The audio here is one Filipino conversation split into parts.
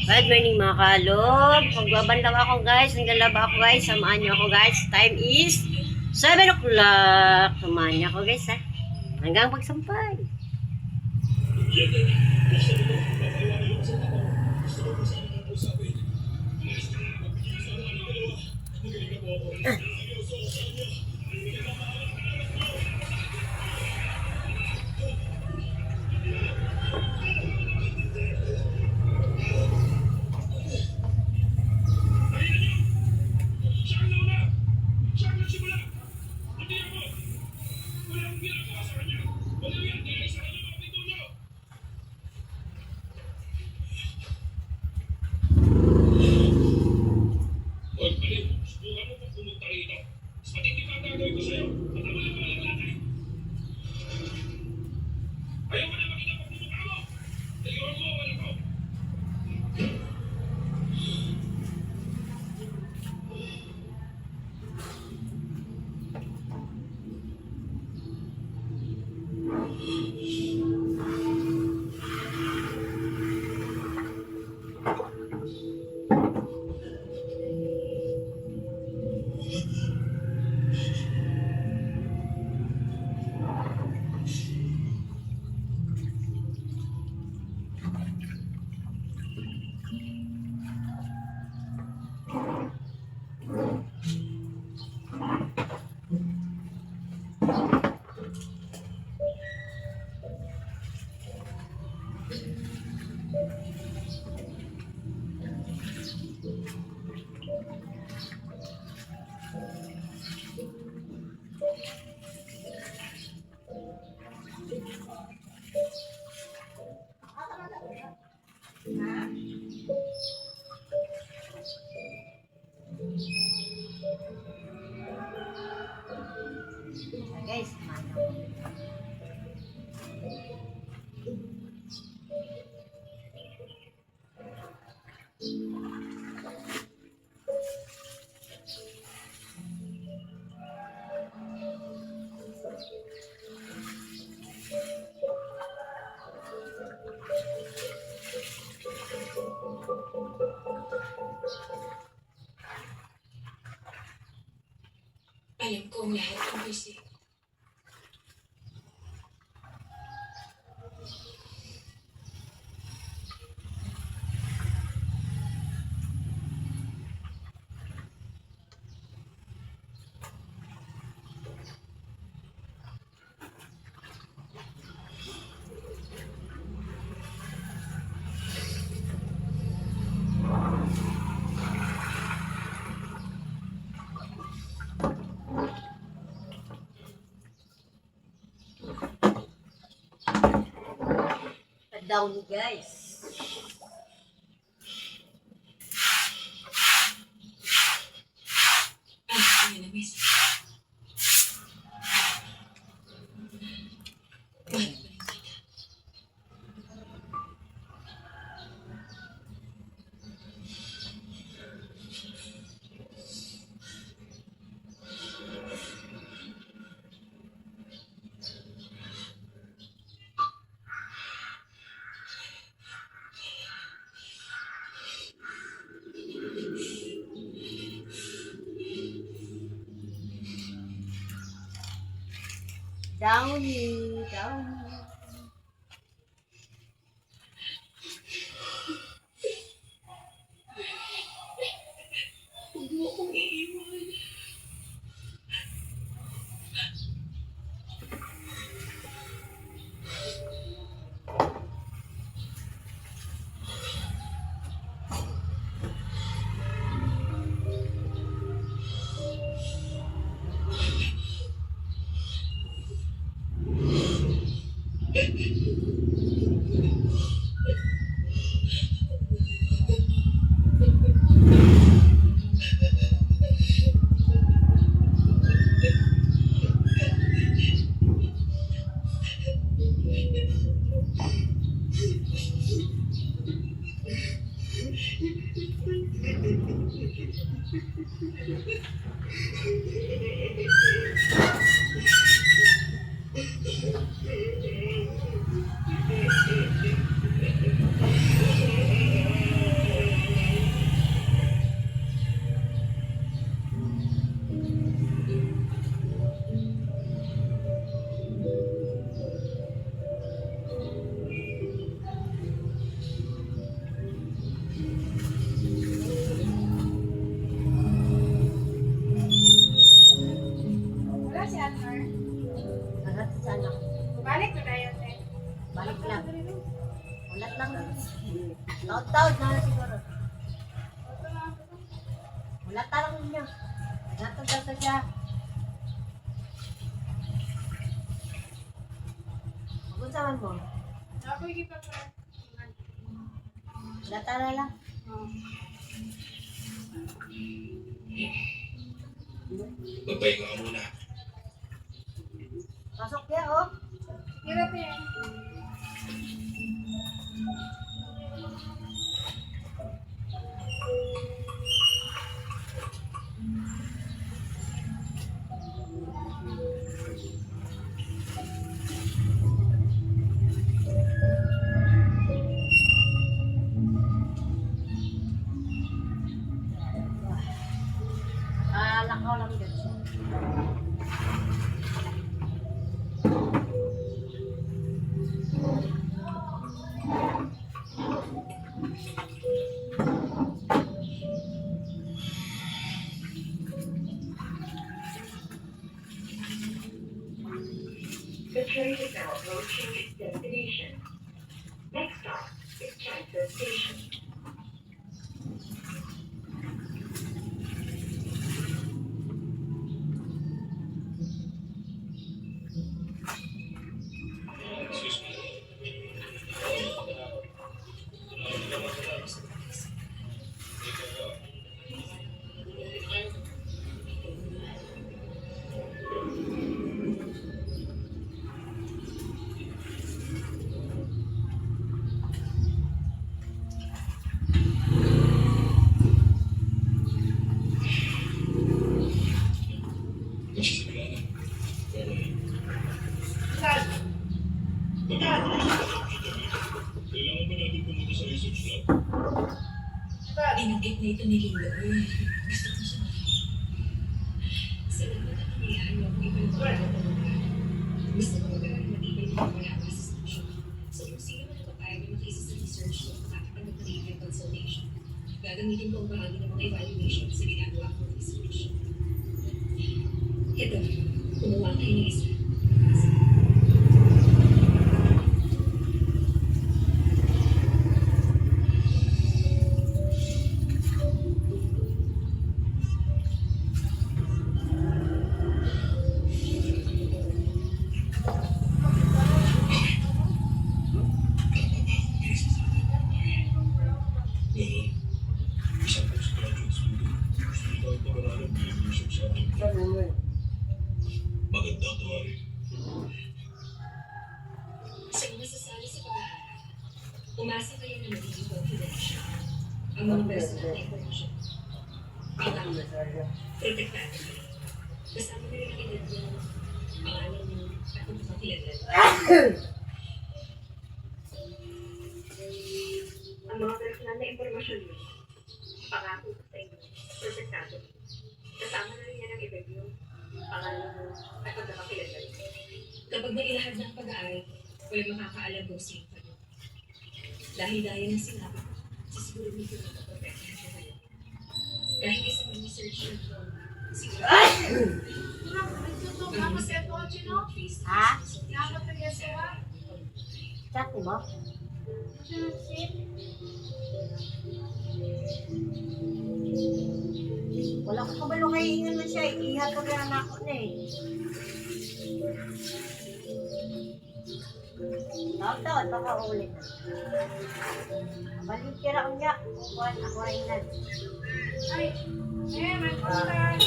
Good morning mga kalog. Magbabanlaw ako guys. Naglalaba ako guys. Samahan niyo ako guys. Time is 7 o'clock. Samahan niyo ako guys ha. Hanggang pagsampay. Guys, alam ko ang lahat ng busy. down guys. Alam ko yun na miss. Mahal ko rin kita. Downy. Huwag mo akong iiwan. Taon-taon na siguro. Wala tarang niya. Natagasa siya. Magunsaman mo. Wala tarang lang. Magpahinga ka muna. Pasok niya, oh. Hirap eh. Lakaw lang dyan siya. The train is now approaching its destination. Next stop is Chancellor Station. Excuse me. Kailangan ba natin pumunta sa research lab? Binanggit na ito ni Lilo. Gusto ko siya. Salamat at nangyayaan mo akong ibang gusto ko magkaroon ng matibay na wala pa sa station. So kung sino man ang papayag na makiisa sa research na makatanggap na rin consultation, gagamitin ko ang bahagi ng mga evaluation sa ginagawa kong research. Ito, kumuha kayo ng isa. Well, isang postgraduate student. Gusto niyo tayo pag-aralan bilang research sa ating magandang tuwari. Sa mga sasali sa pag-aaral, umasa kayo na magiging confidential. Ang mga personal na information. Pangalawa, protektado kayo. Kasama na rin ang edad niyo, pangalan niyo, at kung pakilanlan. Ang mga personal na informasyon niyo, pangako ko sa inyo, protektado. Kasama na rin yan ang edad niyo, pangalan niyo, at kung pakilanlan. Kapag nailahad na ang pag-aaral, walang makakaalam kung sino kayo. Dahil gaya ng sinabi ko, sisiguro nito na kaprotektahan ko kayo. Kahit isang research na ito, siguro ang isang trees Ha? sa Chat mo? Wala ko kabalo kay ingan na siya. Ihat ka kaya na ako na eh. Taon-taon, baka ulit. Balik kira ko niya. Kukuhan ako rin na. Ay, may poster.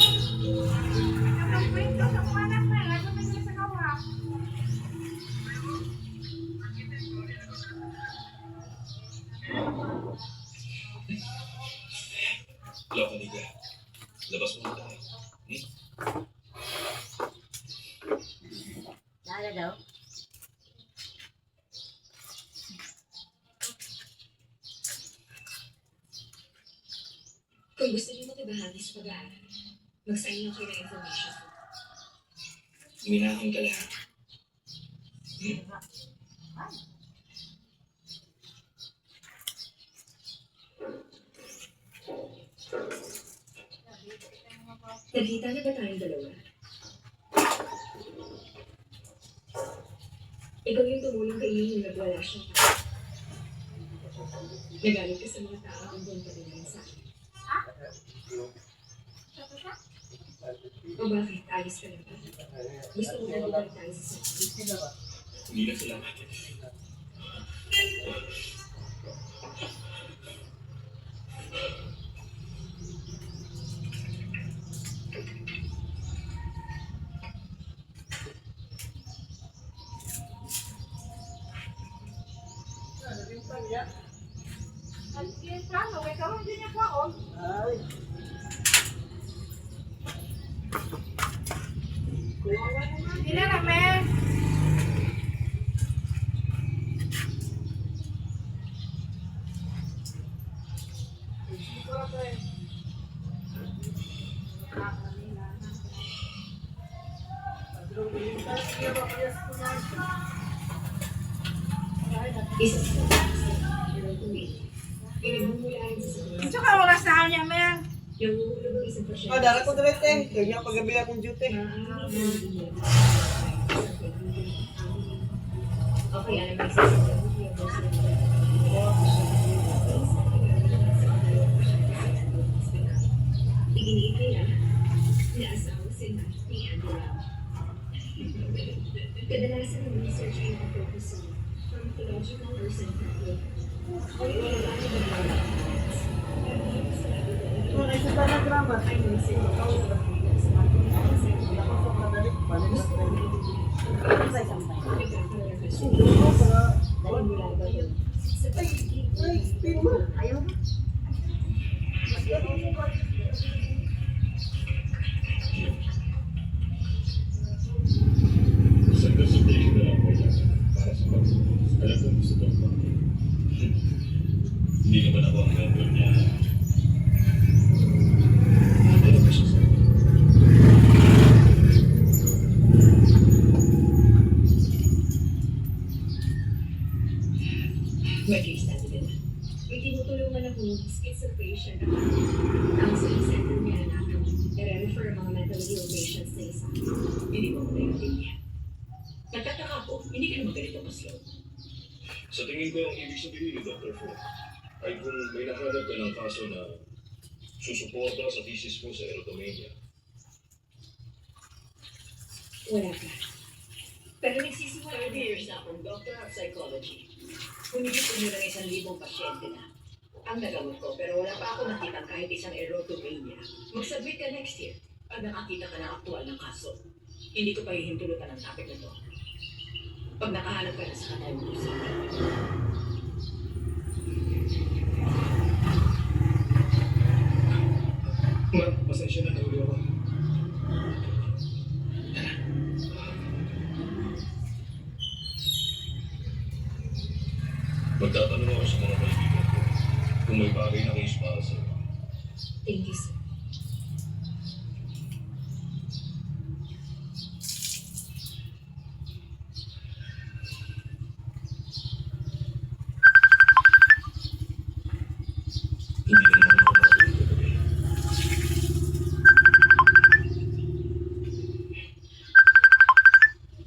Ang kwento sa mga anak na, ano ba yung sa kawa? Hello, Kaniga. Labas mo na tayo. Lala daw. Kung gusto niyo makibahagi sa pag-aaral, mag-sign lang kayo ng information. Minahon ka lahat. Nagkita na ba tayong dalawa? Ikaw yung tumulong kay Ian nung nagwala siya. Nagalit ka sa mga tao ang doon pa rin sa akin. O bakit? Ayos ka na ba? Gusto mo na ba tayo sa sarili? Hindi na salamat. Ang plano, may karoon din niya kwaon. Hindi na namin. Isa sa pero tuwi. Pinagmumulayan sa sarili. Ito ka oras na kanya, men. Yung uhulog ang isang pasyente. Dara ko direct eh. Kaya paggabi akong duty. Okay, alam mo isa. Iginiit nila na asawa sila ni Angela. Kadalasan ng research ay nakafocus sa pharmacological or synthetic. O yung mga bagay na mga Kung isa pa na drama. ay nursing o pharmacological sa mga Ako sa kadalik. Balik sa Ayaw mo? Sa consultation na lang po yan para sa pag... Alam ko gusto ko pa. Hindi naman ako ang member niya. Ano ba siya sa akin? Mag-i-ista din. May tinutulungan ako skits of patient at counseling center niya na i-refer ang mga mentally ill patients na isa. Hindi mo maintindihan. Nagtataka ako, hindi ka naman ganito maslow. Sa tingin ko, ang ibig sabihin ni Dr. Fu ay kung may nakalap ka ng kaso na susuporta sa thesis mo sa erotomania. Wala ka. Pero nagsisimula 30 years na akong doctor of psychology. Humigit ko nila 1,000 pasyente na. Ang nagamot ko, pero wala pa ako nakitang kahit isang erotomania. Mag-submit ka next year pag nakakita ka ng aktual ng kaso. Hindi ko pa hihintulutan ang topic na to. Pag nakahanap ka na sa katay mo, Pasensya na nauli ako. Magtatanong ako sa mga kaibigan ko kung may bagay na case para sa'yo. thank you, sir. Hindi na naman ako makatulog kagabi.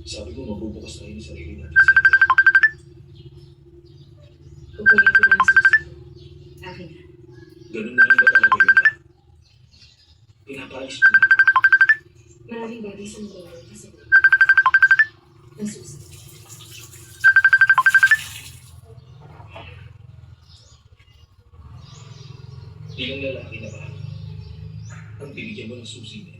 Sabi ko mabubukas na yung sarili natin sa ito. Kukunin ko na ang susunod. Akin na. Ganun na lang ba talaga yun ha? Pinapaalis mo na. Maraming bagay sa mga wala kasi ang susunod. Ilang lalaki na ba ang binigyan mo ng susi niya?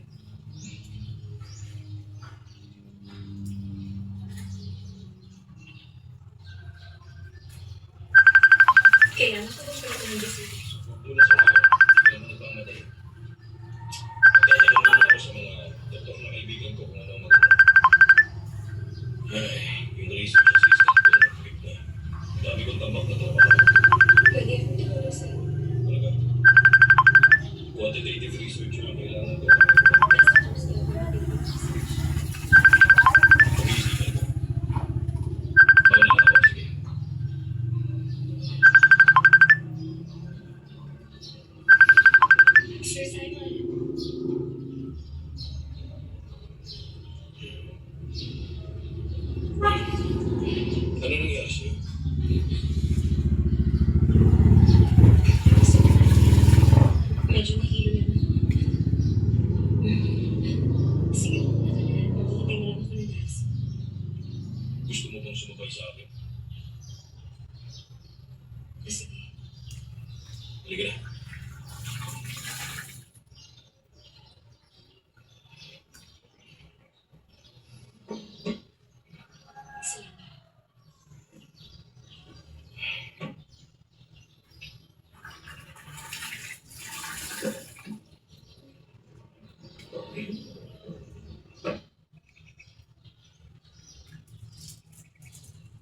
Kaya nakabang kayo ng decision. Una sa mga, hindi naman nagmamadali. Magtatanong muna ako sa mga doktor na kaibigan ko kung ano ang maganda. Ay, yung research assistant ko na trip na. Dami kong tambak na trabaho. Pwede akong tumulong sa'yo. Talaga. Quantitative research yung kailangan ko. That's the first level of research. Pag-iisipan ko. Mauna na ako, sige. Halika na.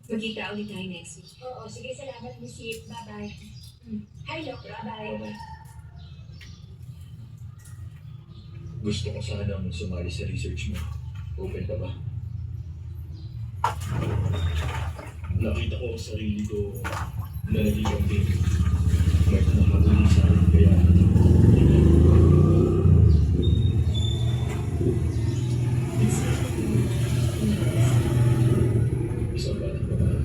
Magkita ulit tayo next week. Oo, sige, salamat, Miss Yip. Bye-bye. Hi, Doc. Bye-bye. Okay. Gusto ko sanang sumali sa research mo. Open ka ba? Nakita ko sa sarili ko na nagiging din. May nakakabuli sa akin kaya isang batang babae.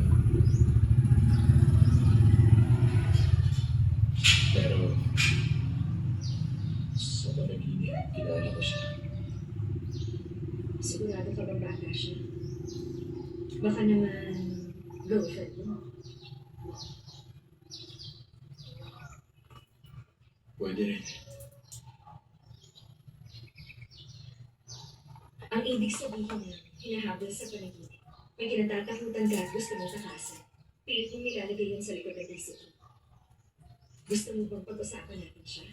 Pero sa panaginip, kilala ko siya. Sigurado ka ba bata siya? Baka naman girlfriend mo. Pwede rin. Ang ibig sabihin niya, hinahabol sa panaginip. May kinatatakutan ka at gusto mong takasan. Pilit mong nilalagay yan sa likod ng isip. Gusto mo bang pag-usapan natin siya?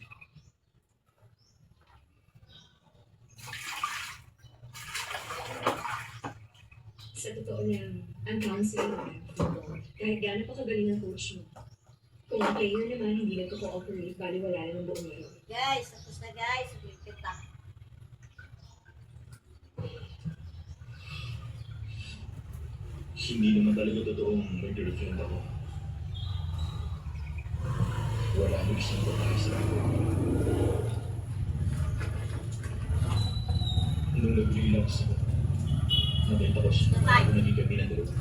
Sa totoo lang, ang counselor mo, kahit gaano pa kagaling ang coach mo, kung ang player naman hindi nagko-cooperate, bali wala na ng buong laro. Guys, tapos na guys. Sabihin kita. Hindi naman talaga totoong may girlfriend ako. Wala nang isang babae sa ako. Nung nag-relax ako, nakita ko siya kung naging kami ng dalawa.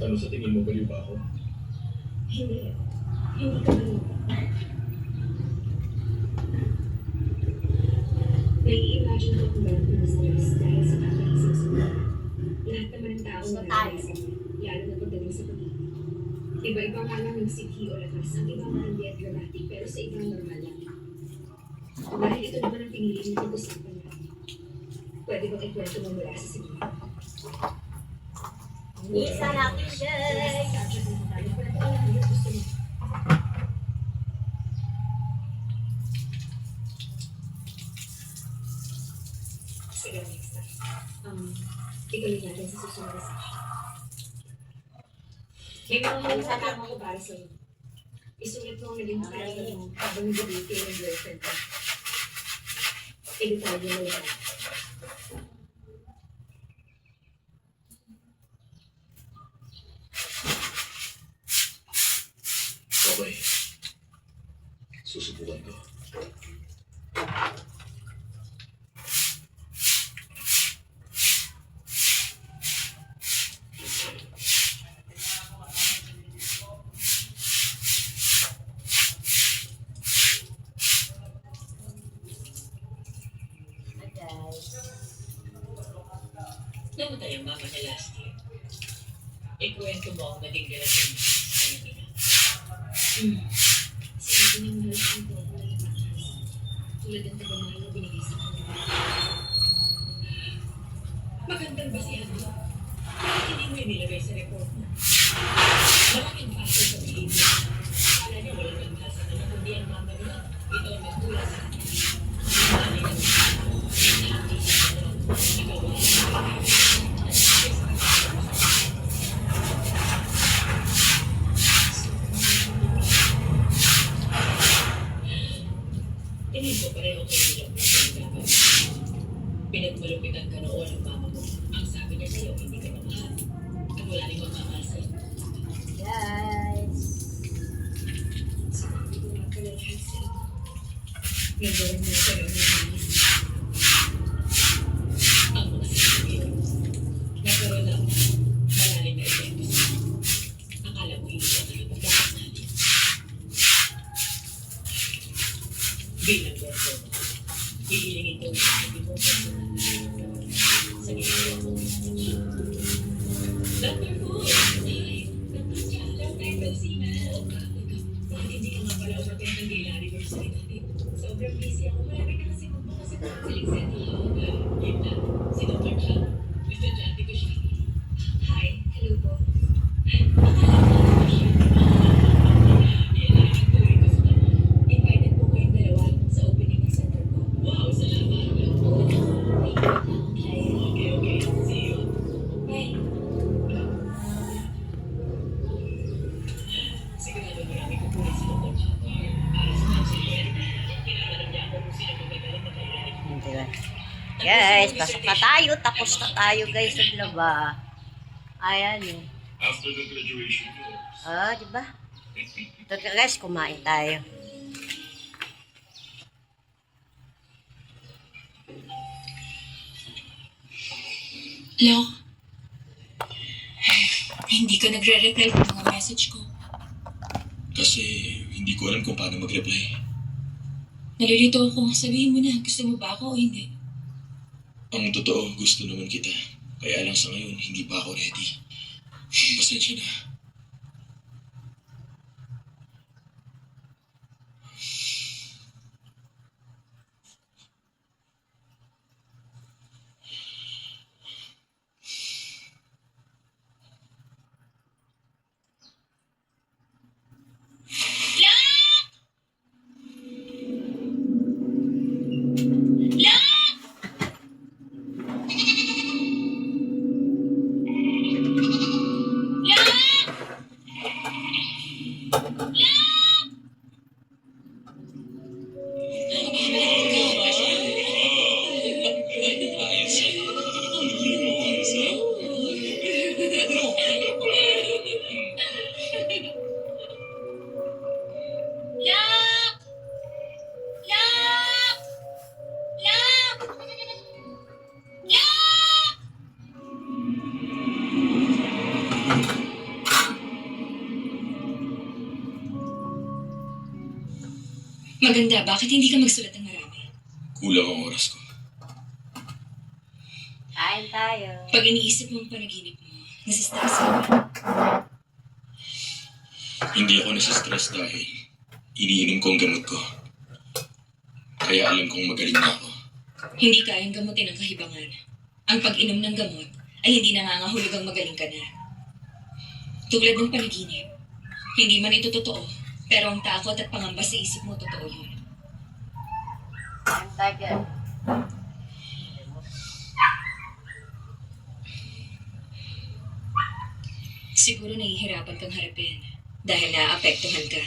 Ano sa tingin mo, baliw ba ako? Hindi. Hindi ka ba nai-imagine ko kung meron ka na stress dahil sa kakaisip sa mga. Lahat naman ng tao So, naranasan, lalo na pagdating sa pag-ibig. Iba-iba nga lang ng sithi o lakas. Ang iba hindi at dramatic, pero sa iba normal lang. Dahil ito naman ang pinili ng pag-usapan natin. Pwede bang ikwento mo mula sa simula? Isa natin guys. Subject mo tayo. Kwento ko lang yung gusto mo. Sige, next time. Ituloy natin sa susunod na session. May mga halaman ako para sa'yo. Isulat mo ang naging pakiramdam mo habang nag-date kayo ng girlfriend mo. Editaryo mo lahat. Okay. Susubukan ko. Guys. Namatay ang mama niya last year. Ikwento mo ang naging relasyon mo sa kanyang ina. Sinabi ng nurse ang todo na yung matas. Tulad ng tagamahal na binigay sa kanya. Magandang basihan mo. Bakit hindi mo inilagay sa report mo? Malaking factor sa behavior. Akala niya walang ganda sa kanya, kundi ang mama niya. Ito ang nagtula sa kanya. Ang nanay ng happy sa kanya. Ikaw ang tingin ko pareho kayo nilang pinagdapat. Pinagmalupitan ka noon ang mama mo. Ang sabi niya sa'yo, hindi ka mamahal. At wala rin magmamahal sa'yo. Guys. Sinabi ko nga pala lahat sa inyo. Nagawin mo sa iyo ng bilis. Ang mga sinabi ko, nagkaroon ng malalim na epekto sa'yo. Akala mo hindi ka nakapagdapat natin. Bilang doktor mo, hihilingin ko sa sabi mo sa ginagawa mo. Dr. Fu, ay, nagpasya lang tayo ng signal. Sorry, Mami. Sobrang busy ako. Marami ka kasi magbuka sa counseling center. Yun na. Si Dr. Chan. Estudyante ko siya. Hi. Hello po. Akala ko siya. Yan ang nagtuloy ko sa kanya. Invited po kayong dalawa sa opening ng center ko. Wow, salamat. Oo. Thank you. Okay. See you. Bye. Sigurado marami ko po rin si Dr. Chan. Para sa counseling. Tinatanong niya ako kung sino magagaling na kailangan. Hindi ba? Guys, pasok na tayo. Tapos na tayo guys sa laba. Ayan eh. After the graduation course, Di ba? Ito guys, kumain tayo. Lok, hindi ka nagre-reply ng mga message ko. kasi hindi ko alam kung paano mag-reply. Nalilito ako. Sabihin mo na, gusto mo ba ako o hindi? Ang totoo, gusto naman kita. Kaya lang sa ngayon, hindi pa ako ready. Pasensya na. Maganda, bakit hindi ka magsulat ng marami? Kulang ang oras ko. Kain tayo. Pag iniisip mo ang panaginip mo, nasistress ka ba? Hindi ako nasa-stress dahil iniinom ko ang gamot ko. Kaya alam kong magaling na ako. Hindi kayang gamutin ang kahibangan. Ang pag-inom ng gamot ay hindi nangangahulugang magaling ka na. Tulad ng panaginip, hindi man ito totoo, pero ang takot at pangamba sa isip mo, totoo yun. Kain tayo. Siguro nahihirapan kang harapin dahil naaapektuhan ka.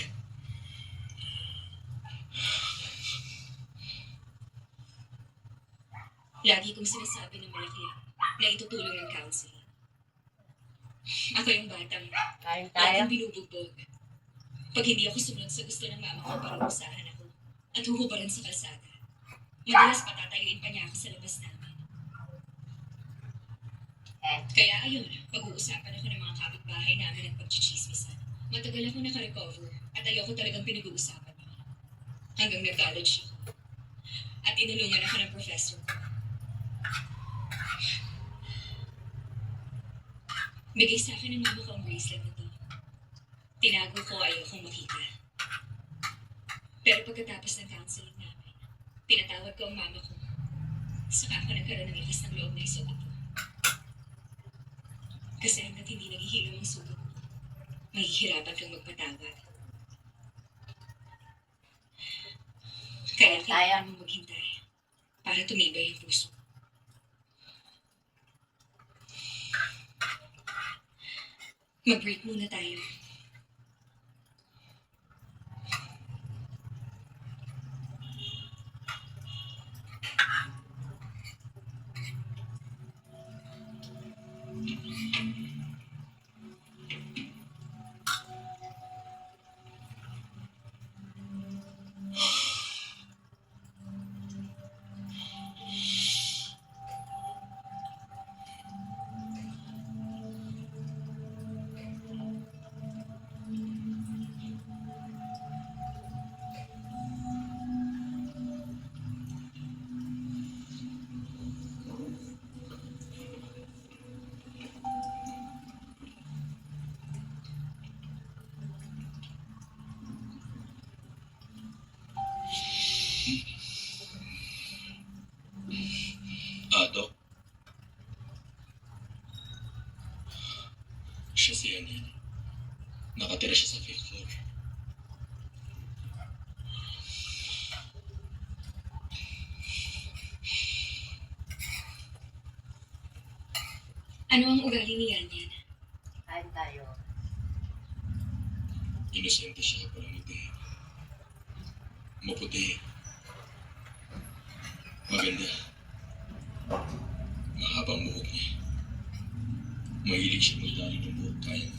Lagi kong sinasabi ng malaki na itutulong ng counseling. Ako yung batang Kain tayo. laging binubugbog. Pag hindi ako sumunod sa gusto ng mama ko, parurusahan ako at huhubaran sa kalsada. Madalas patatayuin pa niya ako sa labas namin. Kaya ayun, pag-uusapan ako ng mga kapitbahay namin at pagchichismisan. Matagal ako nakarecover at ayoko talagang pinag-uusapan niya. Hanggang nag-college ako. At inulungan ako ng professor ko. Bigay sa akin ng mama ko ang bracelet na to. Tinago ko, ayokong makita. Pero pagkatapos ng counseling namin, pinatawad ko ang mama ko. Saka ako nagkaroon ng lakas ng loob na isuot ito. Kasi hanggat hindi naghihilom ang sugat mo, mahihirapan kang magpatawad. Kaya kailangan mong maghintay para tumibay ang puso. Mag-break muna tayo. Victor. Ano ang ugali ni Yan Yan? Kain tayo. Inosente siya, palangiti. Maputi. Maganda. Mahabang buhok niya. Mahilig siya maglalim ng buhok, kaya.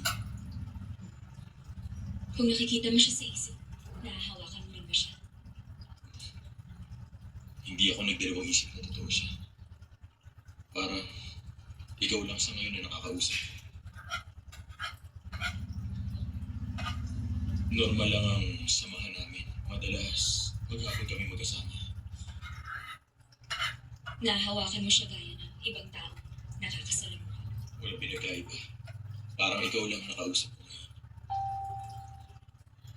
Kung nakikita mo siya sa isip, nahahawakan mo rin ba siya? Hindi ako nagdalawang isip na totoo siya. Parang ikaw lang sa ngayon na nakakausap. Normal lang ang samahan namin. Madalas, maghapon kami magkasama. Nahahawakan mo siya gaya ng ibang tao, nakakasalamuha. Walang pinagkaiba. Parang ikaw lang ang nakausap ko ngayon.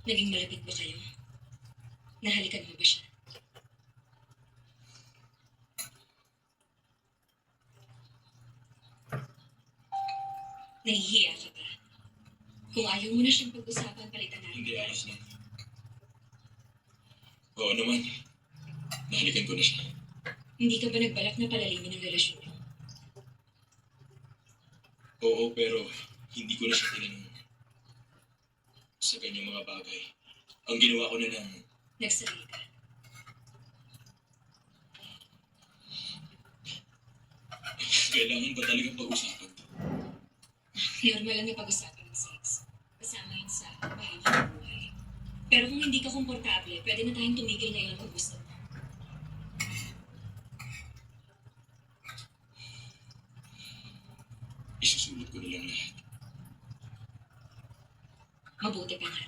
Naging malapit ba kayo? Nahalikan mo ba siya? Nahihiya ka ba? Kung ayaw mo na siyang pag-usapan, palitan natin. Hindi, ayos lang. Oo naman. Nahalikan ko na siya. Hindi ka ba nagbalak na palalimin ang relasyon niyo? Oo, pero hindi ko na siya tinanong sa ganyang mga bagay. Ang ginawa ko na lang, Nagsarili ka. kailangan ba talagang pag-usapan to? Normal lang na pag-usapan ng sex. Kasama yun sa bahagi ng buhay. Pero kung hindi ka komportable, pwede na tayong tumigil ngayon kung gusto mo. Isusulot ko na lang lahat. Mabuti pa nga.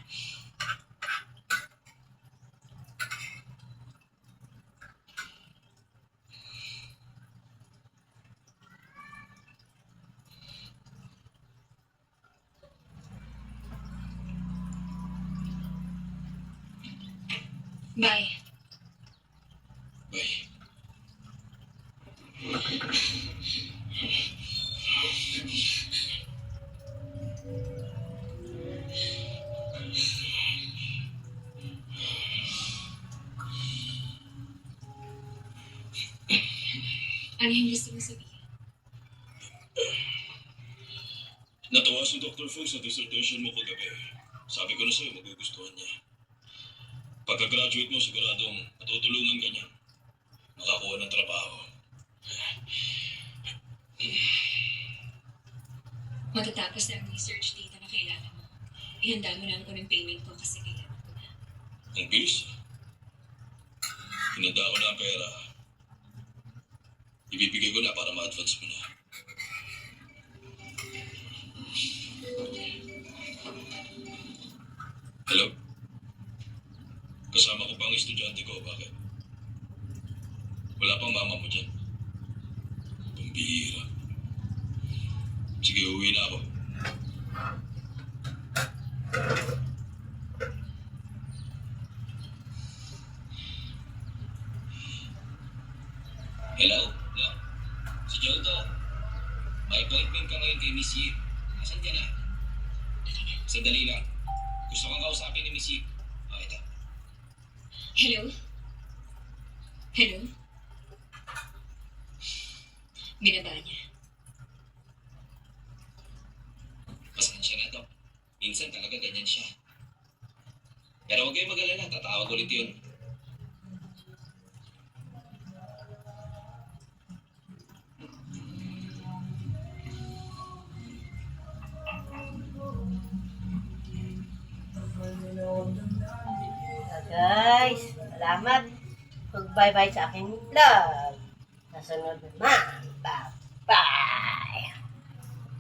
Bye. Bye. Ano yung gusto mo sabihin? Natawa si Dr. Fu sa dissertation mo kagabi. Sabi ko na sa'yo, magugustuhan niya. Pagka-graduate mo, siguradong matutulungan ka niya. Makakuha ng trabaho. Matatapos na ang research data na kailangan mo. Ihanda mo na ang unang payment ko kasi kailangan ko na. Ang bilis. Hinanda ko na ang pera. Ibibigay ko na para ma-advance mo na. Hello? Kasama ko pa ang estudyante ko. Bakit? Wala pang mama mo dyan. Pambihira. Sige, uwi na ako. Hello? Hello? Si Joe to. May appointment ka ngayon kay Miss Yi. Asan ka na? Sandali lang. Gusto kong kausapin ni Miss Yi. Ito. Hello? Hello? Binaba niya. Pasensya na, Dok. Minsan talaga ganyan siya. Pero huwag kayong mag-alala. Tatawag ulit yun. Guys, salamat. Mag-bye-bye sa aking vlog. Nasunod naman. Bye-bye.